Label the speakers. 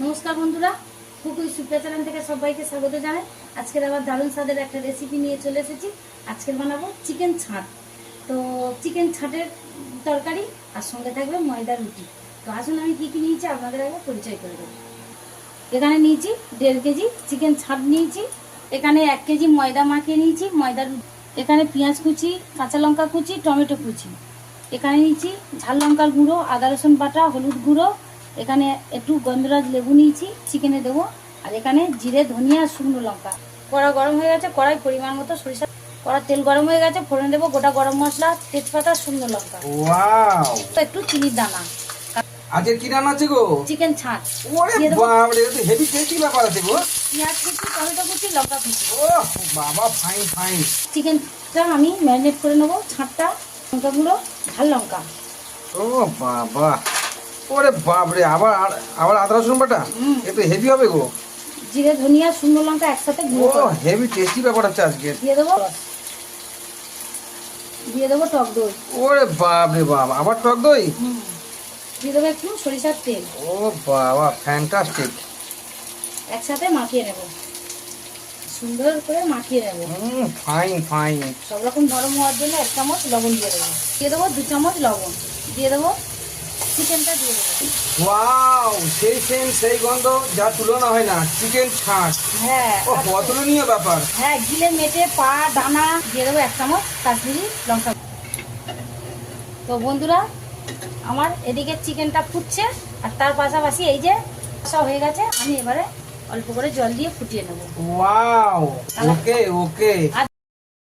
Speaker 1: নমস্কার বন্ধুরা, কুকুই সুপ্রিয়া চ্যানেল থেকে সবাইকে স্বাগত জানাই। আজকের আবার দারুণ স্বাদের একটা রেসিপি নিয়ে চলে এসেছি। আজকে বানাবো চিকেন ছাঁট। তো চিকেন ছাঁটের তরকারি আর সঙ্গে থাকবে ময়দার রুটি। তো আসুন আমি কী কী নিয়েছি আপনাদের আগে পরিচয় করে দেবো। এখানে নিয়েছি 1.5 কেজি চিকেন ছাঁট নিয়েছি। এখানে 1 কেজি ময়দা মাখিয়ে নিয়েছি ময়দার রুটি। এখানে পেঁয়াজ কুচি, কাঁচা লঙ্কা কুচি, টমেটো কুচি। এখানে নিয়েছি ঝাল লঙ্কার গুঁড়ো, আদা রসুন বাটা, হলুদ গুঁড়ো। এখানে একটু গন্ধরাজ লেবু নিয়েছি, চিকেনে দেবো। আর এখানে জিরে, ধনিয়া, শুকনো লঙ্কা। কড়া গরম হয়ে গেছে, কড়াই পরিমাণ মতো সরিষা, কড়া তেল গরম হয়ে গেছে, ফোড়ন দেবো গোটা গরম মশলা, তেজপাতা, শুকনো লঙ্কা,
Speaker 2: ওয়াও,
Speaker 1: একটু চিনির দানা।
Speaker 2: আজকে কি রান্না আছে গো?
Speaker 1: চিকেন ছাঁচ।
Speaker 2: ওরে বাবা রে, তো হেভি টেস্টি ব্যাপার আছে গো।
Speaker 1: পেঁয়াজ কুচি, টমেটো কুচি, লঙ্কা কুচি।
Speaker 2: ও বাবা, ফাইন ফাইন।
Speaker 1: চিকেনটা আমি ম্যারিনেট করে নেবো। ছাঁটটা, লঙ্কা গুঁড়ো, ঝাল লঙ্কা।
Speaker 2: ও বাবা, ওরে বাপ রে, আবার আবার আদা রসুন বাটা। একটু হেভি হবে গো।
Speaker 1: জিরে, ধনিয়া, শুকনো লঙ্কা একসাথে
Speaker 2: ও
Speaker 1: গুঁড়ো করে
Speaker 2: হেভি টেস্টি ব্যাপার আছে আজকে।
Speaker 1: দিয়ে দেবো টক দই।
Speaker 2: ওরে বাপ রে বাপ, আবার টক দই।
Speaker 1: দিয়ে দেবো একটু সরিষার তেল।
Speaker 2: ও বাবা, ফ্যান্টাস্টিক।
Speaker 1: একসাথে মাখিয়ে নেব, সুন্দর করে মাখিয়ে নেব।
Speaker 2: Fine fine.
Speaker 1: সব রকম নরম হওয়ার জন্য 1 চামচ লবণ দিয়ে দেবো। দিয়ে দেবো 2 চামচ লবণ। দিয়ে দেবো চিকেনটা, দিয়ে দেবো।
Speaker 2: ওয়াও, সেই সেন্ট, সেই গন্ধ, যা তুলনা হয় না। চিকেন ছাঁচ,
Speaker 1: হ্যাঁ
Speaker 2: ও অতুলনীয় ব্যাপার।
Speaker 1: হ্যাঁ, গিলে মেটে পা দানা। দিয়ে দেবো 1 চামচ কাশ্মীরি লঙ্কা। তো বন্ধুরা, আমার এদিকে চিকেনটা ফুটছে আর তার পাশাপাশি এই যে কষা হয়ে গেছে। আমি এবারে অল্প করে জল দিয়ে ফুটিয়ে নেব।
Speaker 2: ওয়াও, ওকে ওকে।
Speaker 1: আর